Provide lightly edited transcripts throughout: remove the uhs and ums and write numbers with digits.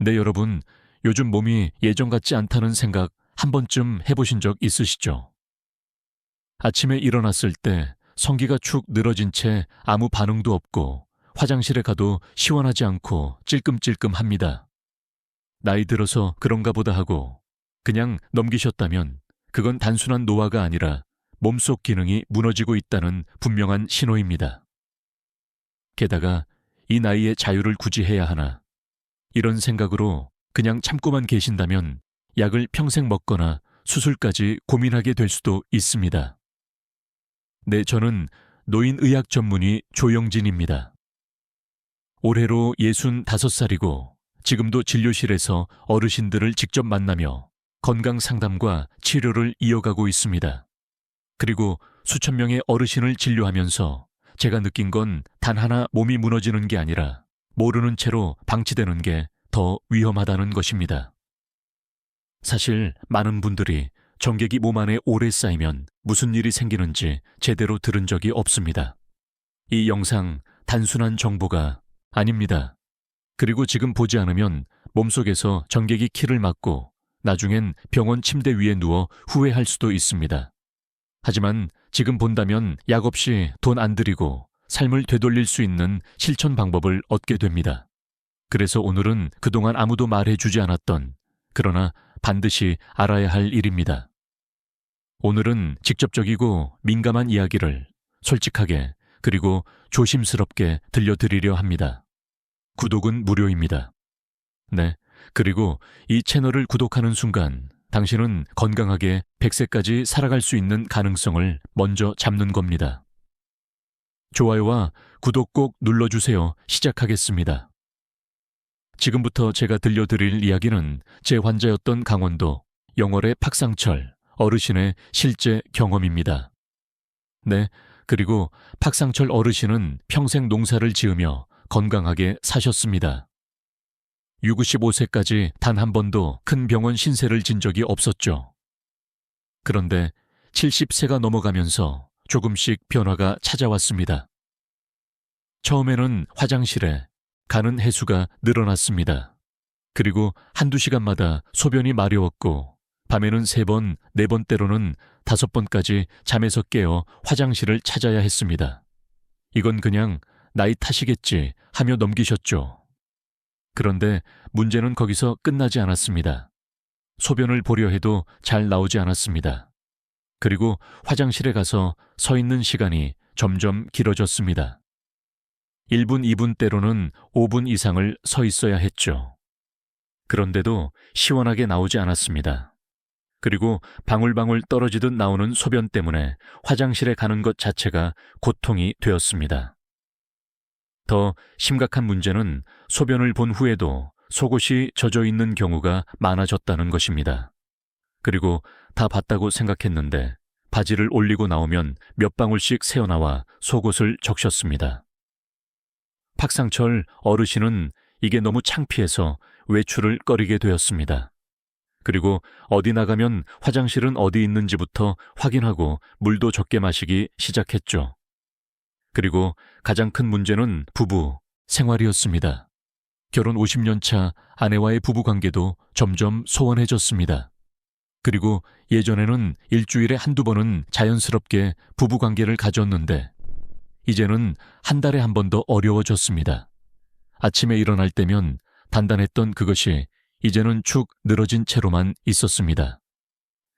네, 여러분, 요즘 몸이 예전 같지 않다는 생각 한 번쯤 해보신 적 있으시죠? 아침에 일어났을 때 성기가 축 늘어진 채 아무 반응도 없고 화장실에 가도 시원하지 않고 찔끔찔끔합니다. 나이 들어서 그런가 보다 하고 그냥 넘기셨다면 그건 단순한 노화가 아니라 몸속 기능이 무너지고 있다는 분명한 신호입니다. 게다가 이 나이에 자유를 굳이 해야 하나? 이런 생각으로 그냥 참고만 계신다면 약을 평생 먹거나 수술까지 고민하게 될 수도 있습니다. 네, 저는 노인의학 전문의 조영진입니다. 올해로 65살이고 지금도 진료실에서 어르신들을 직접 만나며 건강 상담과 치료를 이어가고 있습니다. 그리고 수천 명의 어르신을 진료하면서 제가 느낀 건 단 하나 몸이 무너지는 게 아니라 모르는 채로 방치되는 게 더 위험하다는 것입니다. 사실 많은 분들이 정객이 몸 안에 오래 쌓이면 무슨 일이 생기는지 제대로 들은 적이 없습니다. 이 영상 단순한 정보가 아닙니다. 그리고 지금 보지 않으면 몸속에서 정객이 키를 막고 나중엔 병원 침대 위에 누워 후회할 수도 있습니다. 하지만 지금 본다면 약 없이 돈 안 들이고 삶을 되돌릴 수 있는 실천 방법을 얻게 됩니다. 그래서 오늘은 그동안 아무도 말해주지 않았던, 그러나 반드시 알아야 할 일입니다. 오늘은 직접적이고 민감한 이야기를 솔직하게 그리고 조심스럽게 들려드리려 합니다. 구독은 무료입니다. 네, 그리고 이 채널을 구독하는 순간 당신은 건강하게 100세까지 살아갈 수 있는 가능성을 먼저 잡는 겁니다. 좋아요와 구독 꼭 눌러주세요. 시작하겠습니다. 지금부터 제가 들려드릴 이야기는 제 환자였던 강원도 영월의 박상철 어르신의 실제 경험입니다. 네, 그리고 박상철 어르신은 평생 농사를 지으며 건강하게 사셨습니다. 65세까지 단 한 번도 큰 병원 신세를 진 적이 없었죠. 그런데 70세가 넘어가면서 조금씩 변화가 찾아왔습니다. 처음에는 화장실에 가는 횟수가 늘어났습니다. 그리고 한두 시간마다 소변이 마려웠고 밤에는 3번, 4번 때로는 5번까지 잠에서 깨어 화장실을 찾아야 했습니다. 이건 그냥 나이 탓이겠지 하며 넘기셨죠. 그런데 문제는 거기서 끝나지 않았습니다. 소변을 보려 해도 잘 나오지 않았습니다. 그리고 화장실에 가서 서 있는 시간이 점점 길어졌습니다. 1분, 2분 때로는 5분 이상을 서 있어야 했죠. 그런데도 시원하게 나오지 않았습니다. 그리고 방울방울 떨어지듯 나오는 소변 때문에 화장실에 가는 것 자체가 고통이 되었습니다. 더 심각한 문제는 소변을 본 후에도 속옷이 젖어 있는 경우가 많아졌다는 것입니다. 그리고 다 봤다고 생각했는데 바지를 올리고 나오면 몇 방울씩 새어나와 속옷을 적셨습니다. 박상철 어르신은 이게 너무 창피해서 외출을 꺼리게 되었습니다. 그리고 어디 나가면 화장실은 어디 있는지부터 확인하고 물도 적게 마시기 시작했죠. 그리고 가장 큰 문제는 부부 생활이었습니다. 결혼 50년 차 아내와의 부부 관계도 점점 소원해졌습니다. 그리고 예전에는 일주일에 한두 번은 자연스럽게 부부 관계를 가졌는데 이제는 한 달에 한 번 더 어려워졌습니다. 아침에 일어날 때면 단단했던 그것이 이제는 축 늘어진 채로만 있었습니다.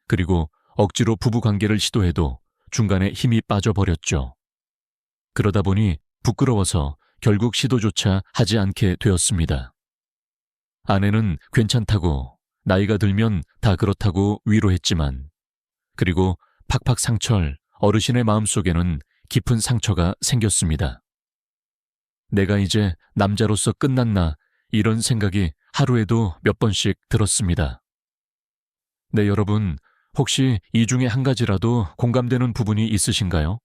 그리고 억지로 부부 관계를 시도해도 중간에 힘이 빠져버렸죠. 그러다 보니 부끄러워서 결국 시도조차 하지 않게 되었습니다. 아내는 괜찮다고 나이가 들면 다 그렇다고 위로했지만 그리고 팍팍 상철 어르신의 마음속에는 깊은 상처가 생겼습니다. 내가 이제 남자로서 끝났나 이런 생각이 하루에도 몇 번씩 들었습니다. 네, 여러분, 혹시 이 중에 한 가지라도 공감되는 부분이 있으신가요?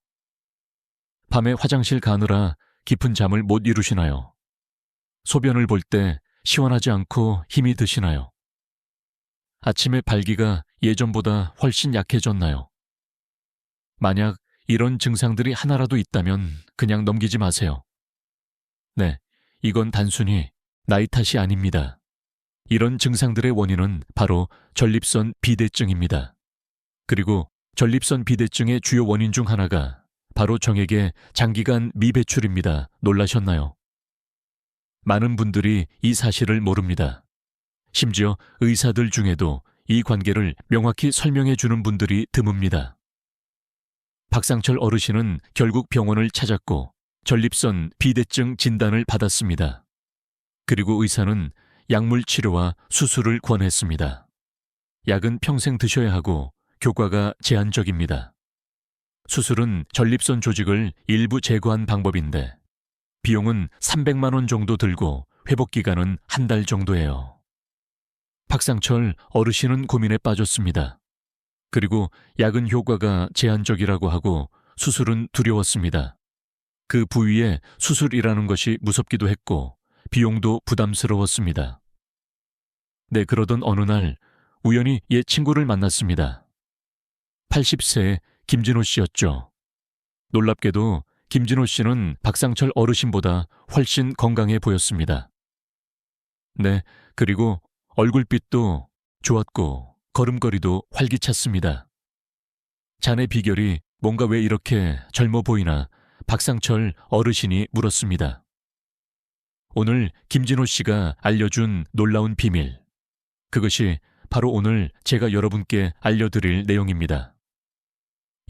밤에 화장실 가느라 깊은 잠을 못 이루시나요? 소변을 볼 때 시원하지 않고 힘이 드시나요? 아침에 발기가 예전보다 훨씬 약해졌나요? 만약 이런 증상들이 하나라도 있다면 그냥 넘기지 마세요. 네, 이건 단순히 나이 탓이 아닙니다. 이런 증상들의 원인은 바로 전립선 비대증입니다. 그리고 전립선 비대증의 주요 원인 중 하나가 바로 정액의 장기간 미배출입니다. 놀라셨나요? 많은 분들이 이 사실을 모릅니다. 심지어 의사들 중에도 이 관계를 명확히 설명해 주는 분들이 드뭅니다. 박상철 어르신은 결국 병원을 찾았고 전립선 비대증 진단을 받았습니다. 그리고 의사는 약물 치료와 수술을 권했습니다. 약은 평생 드셔야 하고 효과가 제한적입니다. 수술은 전립선 조직을 일부 제거한 방법인데 비용은 300만 원 정도 들고 회복 기간은 한 달 정도예요. 박상철 어르신은 고민에 빠졌습니다. 그리고 약은 효과가 제한적이라고 하고 수술은 두려웠습니다. 그 부위에 수술이라는 것이 무섭기도 했고 비용도 부담스러웠습니다. 네, 그러던 어느 날 우연히 옛 친구를 만났습니다. 80세의 김진호 씨였죠. 놀랍게도 김진호 씨는 박상철 어르신보다 훨씬 건강해 보였습니다. 네, 그리고 얼굴빛도 좋았고 걸음걸이도 활기찼습니다. 자네 비결이 뭔가 왜 이렇게 젊어 보이나 박상철 어르신이 물었습니다. 오늘 김진호 씨가 알려준 놀라운 비밀. 그것이 바로 오늘 제가 여러분께 알려드릴 내용입니다.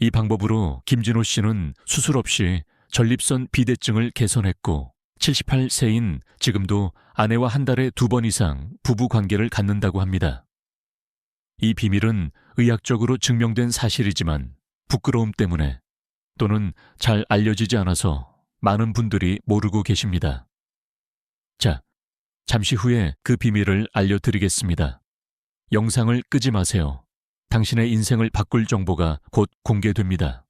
이 방법으로 김진호 씨는 수술 없이 전립선 비대증을 개선했고 78세인 지금도 아내와 한 달에 2번 이상 부부 관계를 갖는다고 합니다. 이 비밀은 의학적으로 증명된 사실이지만 부끄러움 때문에 또는 잘 알려지지 않아서 많은 분들이 모르고 계십니다. 자, 잠시 후에 그 비밀을 알려드리겠습니다. 영상을 끄지 마세요. 당신의 인생을 바꿀 정보가 곧 공개됩니다.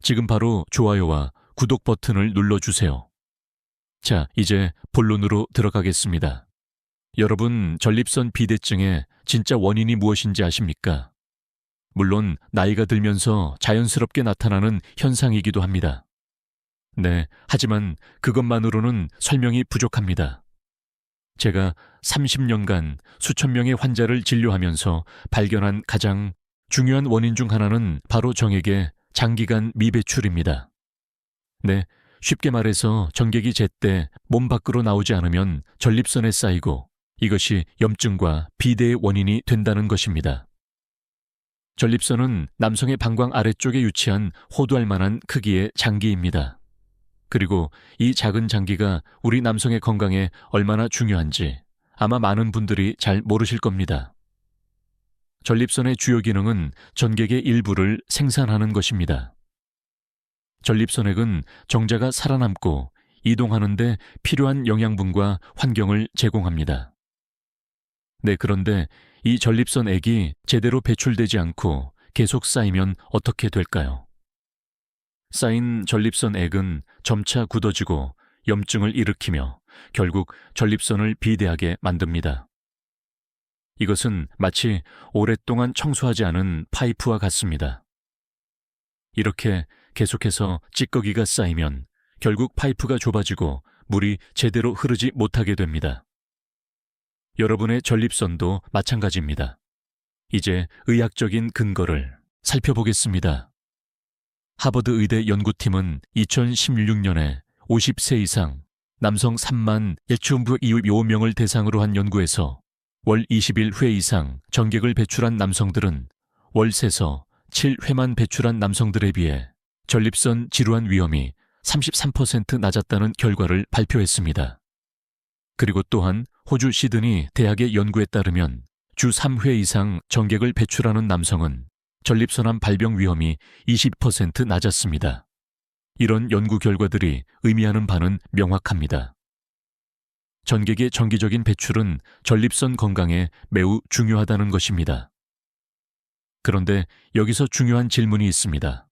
지금 바로 좋아요와 구독 버튼을 눌러주세요. 자, 이제 본론으로 들어가겠습니다. 여러분, 전립선 비대증의 진짜 원인이 무엇인지 아십니까? 물론 나이가 들면서 자연스럽게 나타나는 현상이기도 합니다. 네, 하지만 그것만으로는 설명이 부족합니다. 제가 30년간 수천 명의 환자를 진료하면서 발견한 가장 중요한 원인 중 하나는 바로 정액의 장기간 미배출입니다. 네, 쉽게 말해서 정객이 제때 몸 밖으로 나오지 않으면 전립선에 쌓이고 이것이 염증과 비대의 원인이 된다는 것입니다. 전립선은 남성의 방광 아래쪽에 위치한 호두알 만한 크기의 장기입니다. 그리고 이 작은 장기가 우리 남성의 건강에 얼마나 중요한지 아마 많은 분들이 잘 모르실 겁니다. 전립선의 주요 기능은 전객의 일부를 생산하는 것입니다. 전립선액은 정자가 살아남고 이동하는 데 필요한 영양분과 환경을 제공합니다. 네, 그런데 이 전립선액이 제대로 배출되지 않고 계속 쌓이면 어떻게 될까요? 쌓인 전립선액은 점차 굳어지고 염증을 일으키며 결국 전립선을 비대하게 만듭니다. 이것은 마치 오랫동안 청소하지 않은 파이프와 같습니다. 이렇게 계속해서 찌꺼기가 쌓이면 결국 파이프가 좁아지고 물이 제대로 흐르지 못하게 됩니다. 여러분의 전립선도 마찬가지입니다. 이제 의학적인 근거를 살펴보겠습니다. 하버드 의대 연구팀은 2016년에 50세 이상 남성 3만 1,925명을 대상으로 한 연구에서 월 21회 이상 전객을 배출한 남성들은 월 세서 7회만 배출한 남성들에 비해 전립선 질환 위험이 33% 낮았다는 결과를 발표했습니다. 그리고 또한 호주 시드니 대학의 연구에 따르면 주 3회 이상 전객을 배출하는 남성은 전립선암 발병 위험이 20% 낮았습니다. 이런 연구 결과들이 의미하는 바는 명확합니다. 전객의 정기적인 배출은 전립선 건강에 매우 중요하다는 것입니다. 그런데 여기서 중요한 질문이 있습니다.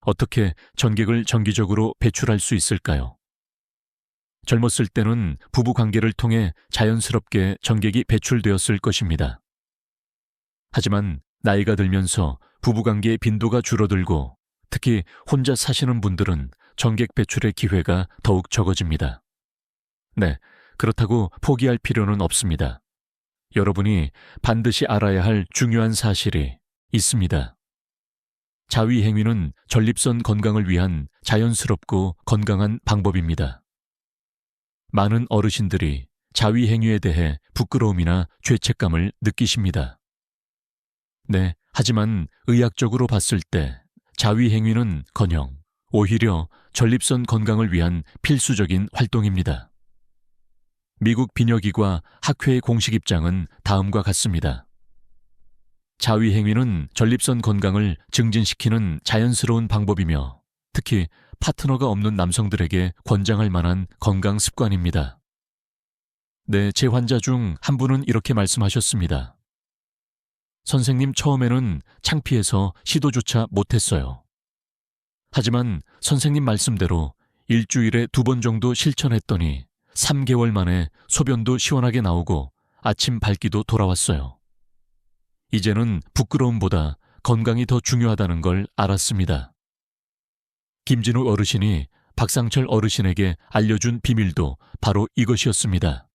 어떻게 전객을 정기적으로 배출할 수 있을까요? 젊었을 때는 부부 관계를 통해 자연스럽게 전객이 배출되었을 것입니다. 하지만 나이가 들면서 부부관계의 빈도가 줄어들고 특히 혼자 사시는 분들은 전객 배출의 기회가 더욱 적어집니다. 네, 그렇다고 포기할 필요는 없습니다. 여러분이 반드시 알아야 할 중요한 사실이 있습니다. 자위행위는 전립선 건강을 위한 자연스럽고 건강한 방법입니다. 많은 어르신들이 자위행위에 대해 부끄러움이나 죄책감을 느끼십니다. 네, 하지만 의학적으로 봤을 때 자위행위는커녕 오히려 전립선 건강을 위한 필수적인 활동입니다. 미국 비뇨기과 학회의 공식 입장은 다음과 같습니다. 자위행위는 전립선 건강을 증진시키는 자연스러운 방법이며 특히 파트너가 없는 남성들에게 권장할 만한 건강 습관입니다. 네, 제 환자 중 한 분은 이렇게 말씀하셨습니다. 선생님, 처음에는 창피해서 시도조차 못했어요. 하지만 선생님 말씀대로 일주일에 2번 정도 실천했더니 3개월 만에 소변도 시원하게 나오고 아침 발기도 돌아왔어요. 이제는 부끄러움보다 건강이 더 중요하다는 걸 알았습니다. 김진우 어르신이 박상철 어르신에게 알려준 비밀도 바로 이것이었습니다.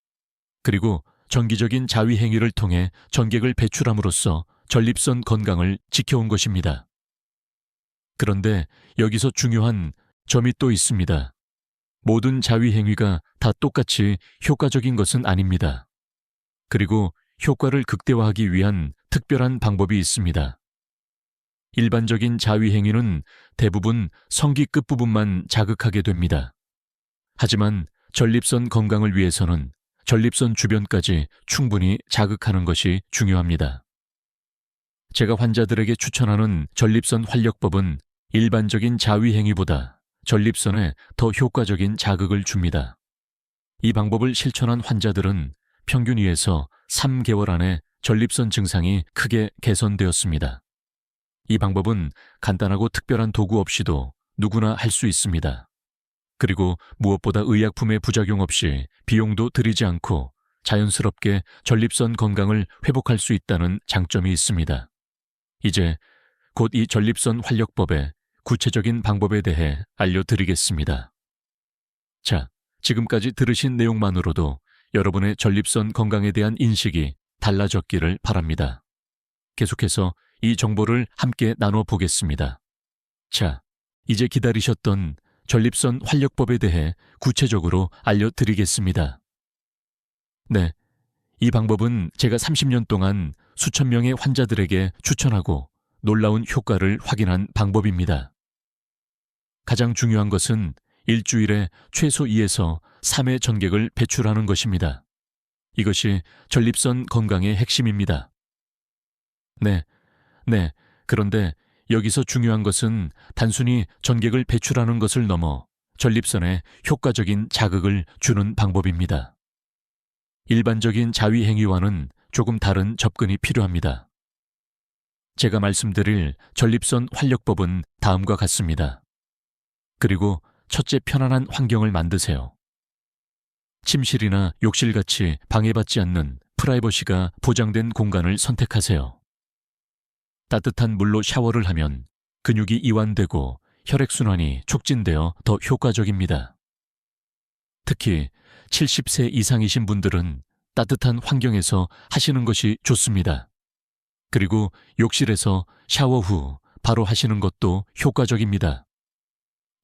그리고 정기적인 자위행위를 통해 전객을 배출함으로써 전립선 건강을 지켜온 것입니다. 그런데 여기서 중요한 점이 또 있습니다. 모든 자위행위가 다 똑같이 효과적인 것은 아닙니다. 그리고 효과를 극대화하기 위한 특별한 방법이 있습니다. 일반적인 자위행위는 대부분 성기 끝부분만 자극하게 됩니다. 하지만 전립선 건강을 위해서는 전립선 주변까지 충분히 자극하는 것이 중요합니다. 제가 환자들에게 추천하는 전립선 활력법은 일반적인 자위행위보다 전립선에 더 효과적인 자극을 줍니다. 이 방법을 실천한 환자들은 평균 2에서 3개월 안에 전립선 증상이 크게 개선되었습니다. 이 방법은 간단하고 특별한 도구 없이도 누구나 할 수 있습니다. 그리고 무엇보다 의약품의 부작용 없이 비용도 들이지 않고 자연스럽게 전립선 건강을 회복할 수 있다는 장점이 있습니다. 이제 곧 이 전립선 활력법의 구체적인 방법에 대해 알려드리겠습니다. 자, 지금까지 들으신 내용만으로도 여러분의 전립선 건강에 대한 인식이 달라졌기를 바랍니다. 계속해서 이 정보를 함께 나눠보겠습니다. 자, 이제 기다리셨던 전립선 활력법에 대해 구체적으로 알려드리겠습니다. 네, 이 방법은 제가 30년 동안 수천 명의 환자들에게 추천하고 놀라운 효과를 확인한 방법입니다. 가장 중요한 것은 일주일에 최소 2에서 3회 전객을 배출하는 것입니다. 이것이 전립선 건강의 핵심입니다. 네. 그런데 여기서 중요한 것은 단순히 전객을 배출하는 것을 넘어 전립선에 효과적인 자극을 주는 방법입니다. 일반적인 자위행위와는 조금 다른 접근이 필요합니다. 제가 말씀드릴 전립선 활력법은 다음과 같습니다. 그리고 첫째, 편안한 환경을 만드세요. 침실이나 욕실같이 방해받지 않는 프라이버시가 보장된 공간을 선택하세요. 따뜻한 물로 샤워를 하면 근육이 이완되고 혈액순환이 촉진되어 더 효과적입니다. 특히 70세 이상이신 분들은 따뜻한 환경에서 하시는 것이 좋습니다. 그리고 욕실에서 샤워 후 바로 하시는 것도 효과적입니다.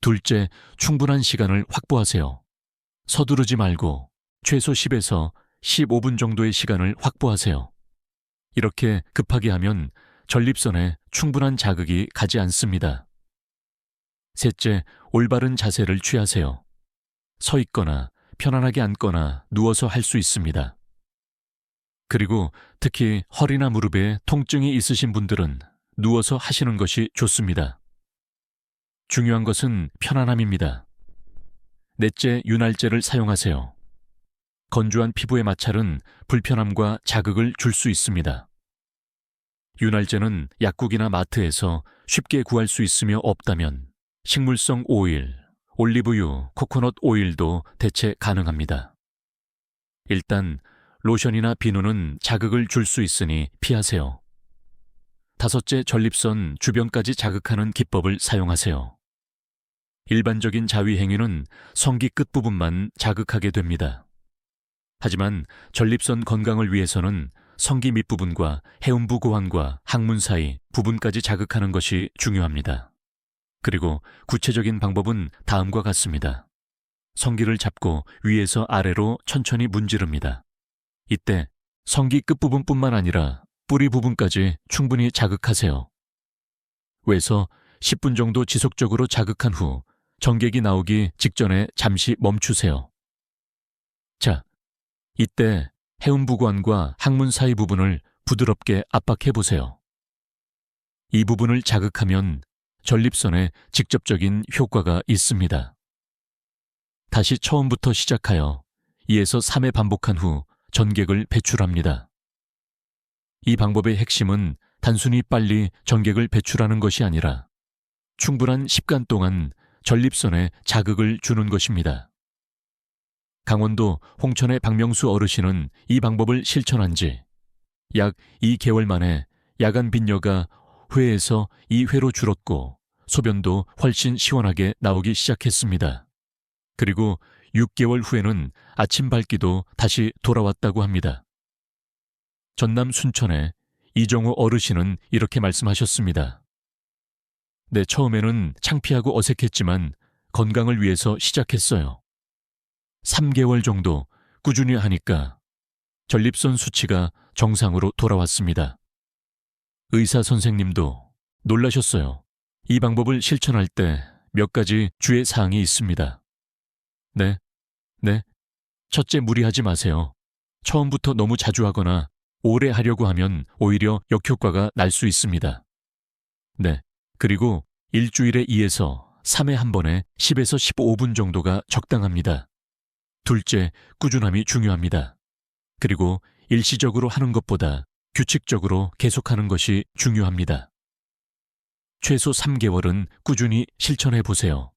둘째, 충분한 시간을 확보하세요. 서두르지 말고 최소 10에서 15분 정도의 시간을 확보하세요. 이렇게 급하게 하면 전립선에 충분한 자극이 가지 않습니다. 셋째, 올바른 자세를 취하세요. 서 있거나 편안하게 앉거나 누워서 할 수 있습니다. 그리고 특히 허리나 무릎에 통증이 있으신 분들은 누워서 하시는 것이 좋습니다. 중요한 것은 편안함입니다. 넷째, 윤활제를 사용하세요. 건조한 피부의 마찰은 불편함과 자극을 줄 수 있습니다. 윤활제는 약국이나 마트에서 쉽게 구할 수 있으며 없다면 식물성 오일, 올리브유, 코코넛 오일도 대체 가능합니다. 일단 로션이나 비누는 자극을 줄 수 있으니 피하세요. 다섯째, 전립선 주변까지 자극하는 기법을 사용하세요. 일반적인 자위행위는 성기 끝부분만 자극하게 됩니다. 하지만 전립선 건강을 위해서는 성기 밑부분과 해음부 고환과 항문 사이 부분까지 자극하는 것이 중요합니다. 그리고 구체적인 방법은 다음과 같습니다. 성기를 잡고 위에서 아래로 천천히 문지릅니다. 이때 성기 끝부분뿐만 아니라 뿌리 부분까지 충분히 자극하세요. 외서 10분 정도 지속적으로 자극한 후 정객이 나오기 직전에 잠시 멈추세요. 자, 이때 해음부관과 항문 사이 부분을 부드럽게 압박해 보세요. 이 부분을 자극하면 전립선에 직접적인 효과가 있습니다. 다시 처음부터 시작하여 2에서 3회 반복한 후 전객을 배출합니다. 이 방법의 핵심은 단순히 빨리 전객을 배출하는 것이 아니라 충분한 시간 동안 전립선에 자극을 주는 것입니다. 강원도 홍천의 박명수 어르신은 이 방법을 실천한 지 약 2개월 만에 야간 빈녀가 회에서 2회로 줄었고 소변도 훨씬 시원하게 나오기 시작했습니다. 그리고 6개월 후에는 아침 밝기도 다시 돌아왔다고 합니다. 전남 순천의 이정호 어르신은 이렇게 말씀하셨습니다. 네, 처음에는 창피하고 어색했지만 건강을 위해서 시작했어요. 3개월 정도 꾸준히 하니까 전립선 수치가 정상으로 돌아왔습니다. 의사 선생님도 놀라셨어요. 이 방법을 실천할 때 몇 가지 주의 사항이 있습니다. 네. 첫째, 무리하지 마세요. 처음부터 너무 자주 하거나 오래 하려고 하면 오히려 역효과가 날 수 있습니다. 네. 그리고 일주일에 2에서 3회 한 번에 10에서 15분 정도가 적당합니다. 둘째, 꾸준함이 중요합니다. 그리고 일시적으로 하는 것보다 규칙적으로 계속하는 것이 중요합니다. 최소 3개월은 꾸준히 실천해 보세요.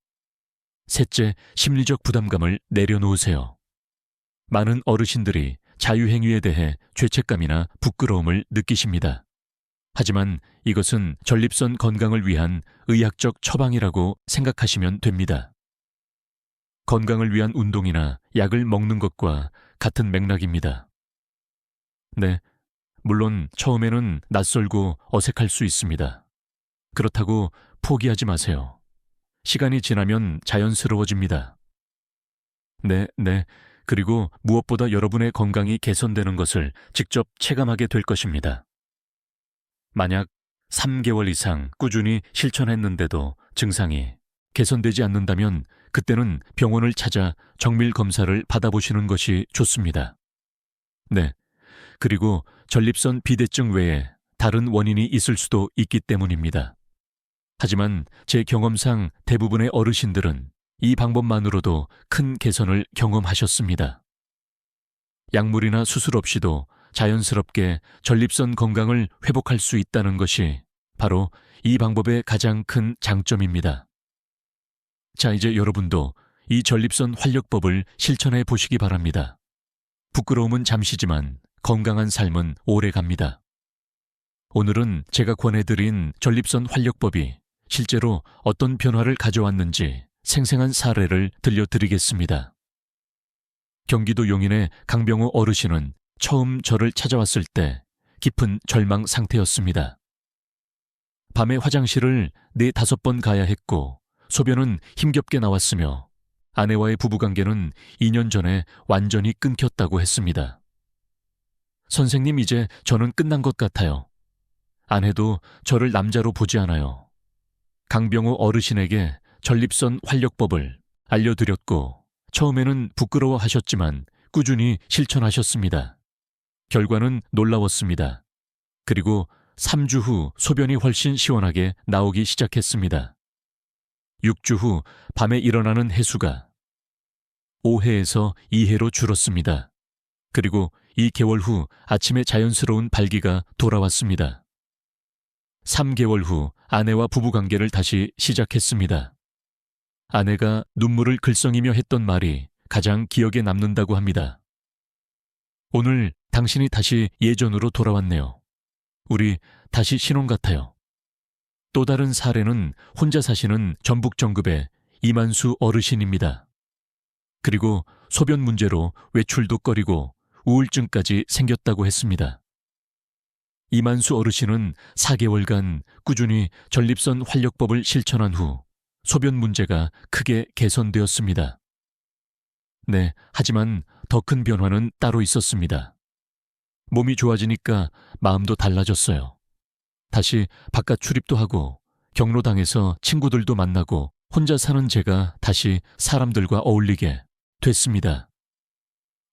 셋째, 심리적 부담감을 내려놓으세요. 많은 어르신들이 자유행위에 대해 죄책감이나 부끄러움을 느끼십니다. 하지만 이것은 전립선 건강을 위한 의학적 처방이라고 생각하시면 됩니다. 건강을 위한 운동이나 약을 먹는 것과 같은 맥락입니다. 네, 물론 처음에는 낯설고 어색할 수 있습니다. 그렇다고 포기하지 마세요. 시간이 지나면 자연스러워집니다. 네. 그리고 무엇보다 여러분의 건강이 개선되는 것을 직접 체감하게 될 것입니다. 만약 3개월 이상 꾸준히 실천했는데도 증상이 개선되지 않는다면 그때는 병원을 찾아 정밀 검사를 받아보시는 것이 좋습니다. 네. 그리고 전립선 비대증 외에 다른 원인이 있을 수도 있기 때문입니다. 하지만 제 경험상 대부분의 어르신들은 이 방법만으로도 큰 개선을 경험하셨습니다. 약물이나 수술 없이도 자연스럽게 전립선 건강을 회복할 수 있다는 것이 바로 이 방법의 가장 큰 장점입니다. 자, 이제 여러분도 이 전립선 활력법을 실천해 보시기 바랍니다. 부끄러움은 잠시지만 건강한 삶은 오래 갑니다. 오늘은 제가 권해드린 전립선 활력법이 실제로 어떤 변화를 가져왔는지 생생한 사례를 들려드리겠습니다. 경기도 용인의 강병호 어르신은 처음 저를 찾아왔을 때 깊은 절망 상태였습니다. 밤에 화장실을 4-5번 가야 했고 소변은 힘겹게 나왔으며 아내와의 부부관계는 2년 전에 완전히 끊겼다고 했습니다. 선생님, 이제 저는 끝난 것 같아요. 아내도 저를 남자로 보지 않아요. 강병호 어르신에게 전립선 활력법을 알려드렸고 처음에는 부끄러워하셨지만 꾸준히 실천하셨습니다. 결과는 놀라웠습니다. 그리고 3주 후 소변이 훨씬 시원하게 나오기 시작했습니다. 6주 후 밤에 일어나는 횟수가 5회에서 2회로 줄었습니다. 그리고 2개월 후 아침에 자연스러운 발기가 돌아왔습니다. 3개월 후 아내와 부부관계를 다시 시작했습니다. 아내가 눈물을 글썽이며 했던 말이 가장 기억에 남는다고 합니다. 오늘 당신이 다시 예전으로 돌아왔네요. 우리 다시 신혼 같아요. 또 다른 사례는 혼자 사시는 전북 정읍의 이만수 어르신입니다. 그리고 소변 문제로 외출도 꺼리고 우울증까지 생겼다고 했습니다. 이만수 어르신은 4개월간 꾸준히 전립선 활력법을 실천한 후 소변 문제가 크게 개선되었습니다. 네, 하지만 더 큰 변화는 따로 있었습니다. 몸이 좋아지니까 마음도 달라졌어요. 다시 바깥 출입도 하고 경로당에서 친구들도 만나고 혼자 사는 제가 다시 사람들과 어울리게 됐습니다.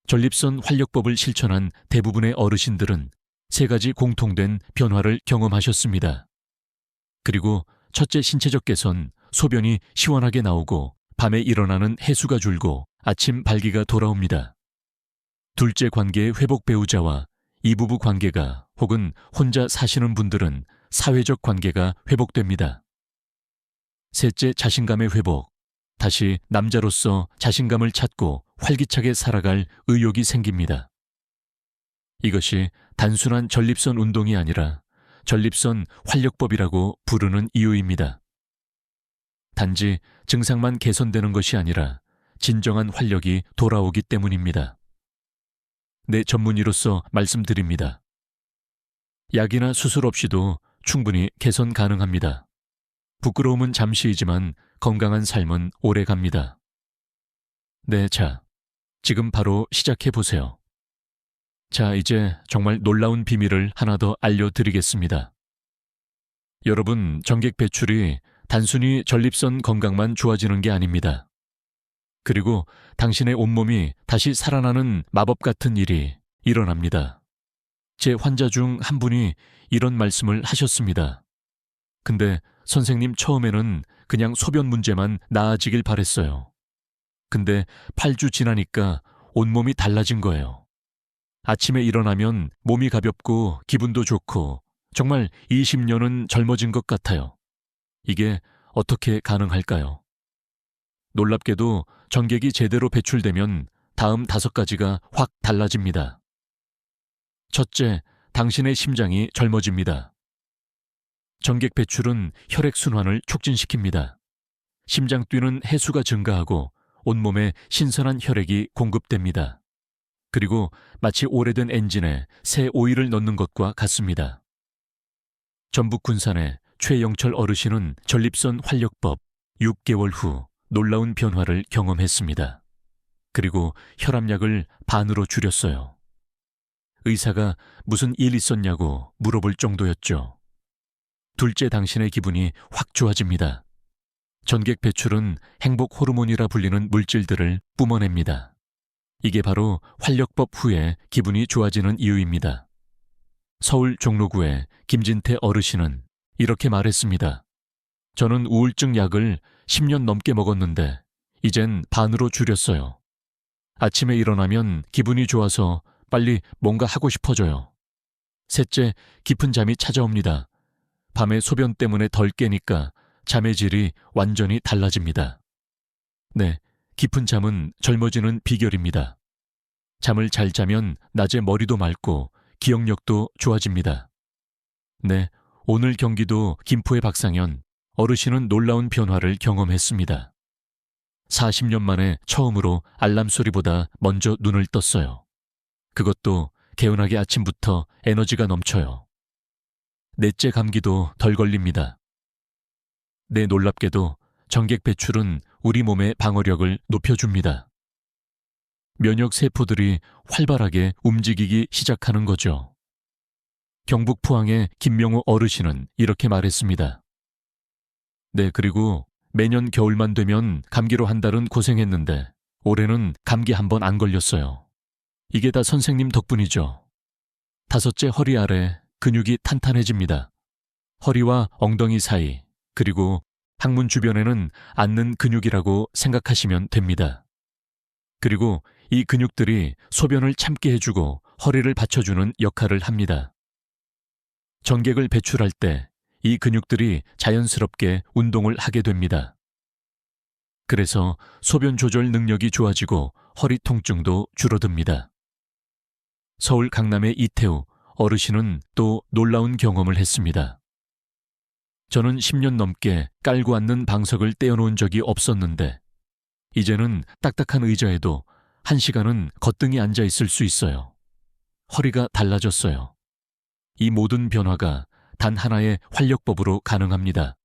전립선 활력법을 실천한 대부분의 어르신들은 3가지 공통된 변화를 경험하셨습니다. 그리고 첫째 신체적 개선, 소변이 시원하게 나오고 밤에 일어나는 해수가 줄고 아침 발기가 돌아옵니다. 둘째 관계의 회복, 배우자와 이부부 관계가 혹은 혼자 사시는 분들은 사회적 관계가 회복됩니다. 셋째, 자신감의 회복. 다시 남자로서 자신감을 찾고 활기차게 살아갈 의욕이 생깁니다. 이것이 단순한 전립선 운동이 아니라 전립선 활력법이라고 부르는 이유입니다. 단지 증상만 개선되는 것이 아니라 진정한 활력이 돌아오기 때문입니다. 내 전문의로서 말씀드립니다. 약이나 수술 없이도 충분히 개선 가능합니다. 부끄러움은 잠시이지만 건강한 삶은 오래 갑니다. 네, 자, 지금 바로 시작해 보세요. 자, 이제 정말 놀라운 비밀을 하나 더 알려드리겠습니다. 여러분, 전객 배출이 단순히 전립선 건강만 좋아지는 게 아닙니다. 그리고 당신의 온몸이 다시 살아나는 마법 같은 일이 일어납니다. 제 환자 중 한 분이 이런 말씀을 하셨습니다. 근데 선생님, 처음에는 그냥 소변 문제만 나아지길 바랬어요. 근데 8주 지나니까 온몸이 달라진 거예요. 아침에 일어나면 몸이 가볍고 기분도 좋고 정말 20년은 젊어진 것 같아요. 이게 어떻게 가능할까요? 놀랍게도 전객이 제대로 배출되면 다음 5가지가 확 달라집니다. 첫째, 당신의 심장이 젊어집니다. 전객 배출은 혈액순환을 촉진시킵니다. 심장 뛰는 횟수가 증가하고 온몸에 신선한 혈액이 공급됩니다. 그리고 마치 오래된 엔진에 새 오일을 넣는 것과 같습니다. 전북 군산의 최영철 어르신은 전립선 활력법 6개월 후 놀라운 변화를 경험했습니다. 그리고 혈압약을 반으로 줄였어요. 의사가 무슨 일 있었냐고 물어볼 정도였죠. 둘째, 당신의 기분이 확 좋아집니다. 전객 배출은 행복 호르몬이라 불리는 물질들을 뿜어냅니다. 이게 바로 활력법 후에 기분이 좋아지는 이유입니다. 서울 종로구의 김진태 어르신은 이렇게 말했습니다. 저는 우울증 약을 10년 넘게 먹었는데 이젠 반으로 줄였어요. 아침에 일어나면 기분이 좋아서 빨리 뭔가 하고 싶어져요. 셋째, 깊은 잠이 찾아옵니다. 밤에 소변 때문에 덜 깨니까 잠의 질이 완전히 달라집니다. 네, 깊은 잠은 젊어지는 비결입니다. 잠을 잘 자면 낮에 머리도 맑고 기억력도 좋아집니다. 네, 오늘 경기도 김포의 박상현 어르신은 놀라운 변화를 경험했습니다. 40년 만에 처음으로 알람 소리보다 먼저 눈을 떴어요. 그것도 개운하게 아침부터 에너지가 넘쳐요. 넷째, 감기도 덜 걸립니다. 네, 놀랍게도 전객 배출은 우리 몸의 방어력을 높여줍니다. 면역 세포들이 활발하게 움직이기 시작하는 거죠. 경북 포항의 김명우 어르신은 이렇게 말했습니다. 네, 그리고 매년 겨울만 되면 감기로 한 달은 고생했는데 올해는 감기 한 번 안 걸렸어요. 이게 다 선생님 덕분이죠. 다섯째, 허리 아래 근육이 탄탄해집니다. 허리와 엉덩이 사이, 그리고 항문 주변에는 앉는 근육이라고 생각하시면 됩니다. 그리고 이 근육들이 소변을 참게 해주고 허리를 받쳐주는 역할을 합니다. 전객을 배출할 때 이 근육들이 자연스럽게 운동을 하게 됩니다. 그래서 소변 조절 능력이 좋아지고 허리 통증도 줄어듭니다. 서울 강남의 이태우 어르신은 또 놀라운 경험을 했습니다. 저는 10년 넘게 깔고 앉는 방석을 떼어놓은 적이 없었는데 이제는 딱딱한 의자에도 1시간은 거뜬히 앉아 있을 수 있어요. 허리가 달라졌어요. 이 모든 변화가 단 하나의 활력법으로 가능합니다.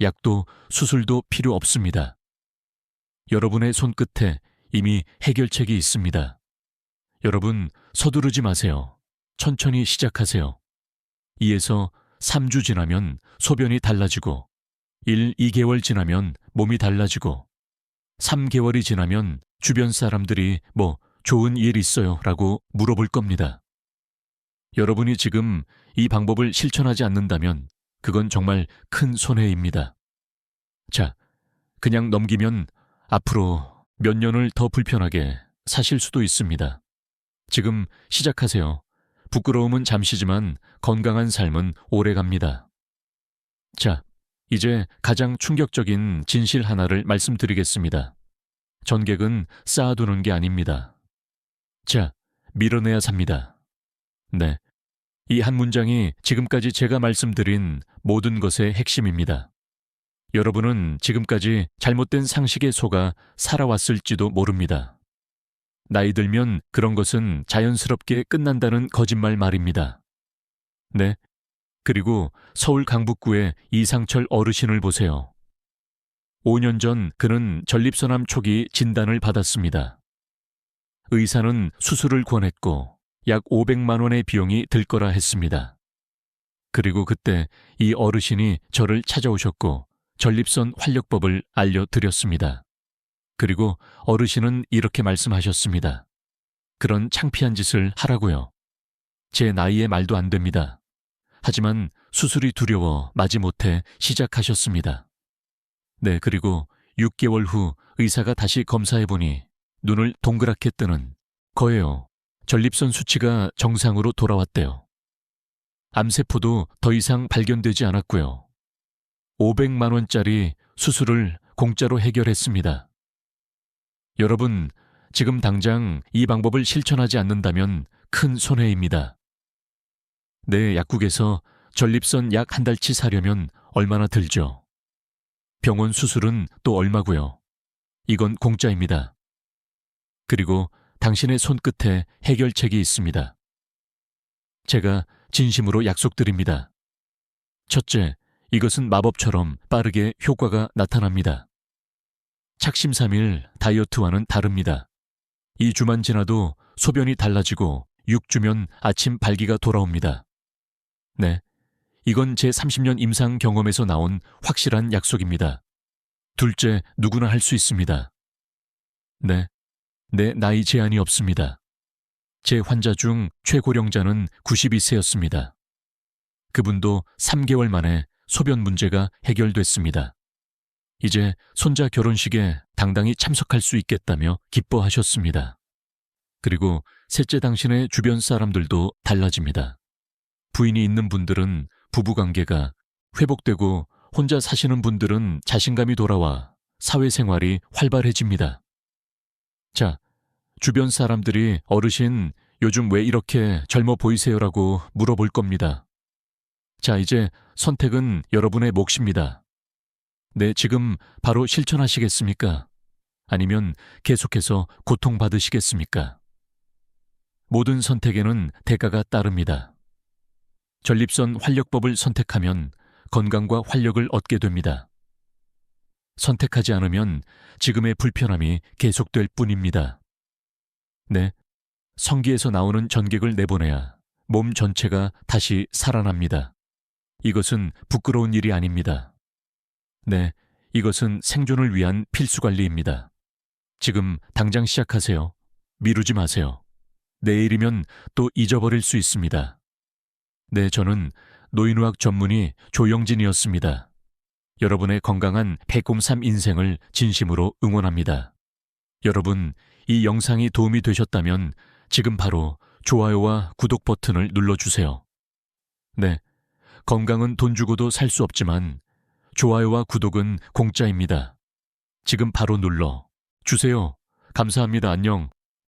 약도 수술도 필요 없습니다. 여러분의 손끝에 이미 해결책이 있습니다. 여러분, 서두르지 마세요. 천천히 시작하세요. 2에서 3주 지나면 소변이 달라지고 1, 2개월 지나면 몸이 달라지고 3개월이 지나면 주변 사람들이 뭐 좋은 일 있어요 라고 물어볼 겁니다. 여러분이 지금 이 방법을 실천하지 않는다면 그건 정말 큰 손해입니다. 자, 그냥 넘기면 앞으로 몇 년을 더 불편하게 사실 수도 있습니다. 지금 시작하세요. 부끄러움은 잠시지만 건강한 삶은 오래 갑니다. 자, 이제 가장 충격적인 진실 하나를 말씀드리겠습니다. 전객은 쌓아두는 게 아닙니다. 자, 밀어내야 삽니다. 네, 이 한 문장이 지금까지 제가 말씀드린 모든 것의 핵심입니다. 여러분은 지금까지 잘못된 상식에 속아 살아왔을지도 모릅니다. 나이 들면 그런 것은 자연스럽게 끝난다는 거짓말 말입니다. 네, 그리고 서울 강북구의 이상철 어르신을 보세요. 5년 전 그는 전립선암 초기 진단을 받았습니다. 의사는 수술을 권했고 약 500만 원의 비용이 들 거라 했습니다. 그리고 그때 이 어르신이 저를 찾아오셨고 전립선 활력법을 알려드렸습니다. 그리고 어르신은 이렇게 말씀하셨습니다. 그런 창피한 짓을 하라고요. 제 나이에 말도 안 됩니다. 하지만 수술이 두려워 마지못해 시작하셨습니다. 네, 그리고 6개월 후 의사가 다시 검사해보니 눈을 동그랗게 뜨는 거예요. 전립선 수치가 정상으로 돌아왔대요. 암세포도 더 이상 발견되지 않았고요. 500만 원짜리 수술을 공짜로 해결했습니다. 여러분, 지금 당장 이 방법을 실천하지 않는다면 큰 손해입니다. 내 약국에서 전립선 약 한 달치 사려면 얼마나 들죠? 병원 수술은 또 얼마고요? 이건 공짜입니다. 그리고 당신의 손끝에 해결책이 있습니다. 제가 진심으로 약속드립니다. 첫째, 이것은 마법처럼 빠르게 효과가 나타납니다. 착심삼일 다이어트와는 다릅니다. 2주만 지나도 소변이 달라지고 6주면 아침 발기가 돌아옵니다. 네, 이건 제 30년 임상 경험에서 나온 확실한 약속입니다. 둘째, 누구나 할 수 있습니다. 네, 내 나이 제한이 없습니다. 제 환자 중 최고령자는 92세였습니다. 그분도 3개월 만에 소변 문제가 해결됐습니다. 이제 손자 결혼식에 당당히 참석할 수 있겠다며 기뻐하셨습니다. 그리고 셋째, 당신의 주변 사람들도 달라집니다. 부인이 있는 분들은 부부관계가 회복되고 혼자 사시는 분들은 자신감이 돌아와 사회생활이 활발해집니다. 자, 주변 사람들이 어르신 요즘 왜 이렇게 젊어 보이세요라고 물어볼 겁니다. 자, 이제 선택은 여러분의 몫입니다. 네, 지금 바로 실천하시겠습니까? 아니면 계속해서 고통받으시겠습니까? 모든 선택에는 대가가 따릅니다. 전립선 활력법을 선택하면 건강과 활력을 얻게 됩니다. 선택하지 않으면 지금의 불편함이 계속될 뿐입니다. 네, 성기에서 나오는 전객을 내보내야 몸 전체가 다시 살아납니다. 이것은 부끄러운 일이 아닙니다. 네, 이것은 생존을 위한 필수관리입니다. 지금 당장 시작하세요. 미루지 마세요. 내일이면 또 잊어버릴 수 있습니다. 네, 저는 노인의학 전문의 조영진이었습니다. 여러분의 건강한 103 인생을 진심으로 응원합니다. 여러분, 이 영상이 도움이 되셨다면 지금 바로 좋아요와 구독 버튼을 눌러주세요. 네, 건강은 돈 주고도 살 수 없지만 좋아요와 구독은 공짜입니다. 지금 바로 눌러 주세요. 감사합니다. 안녕.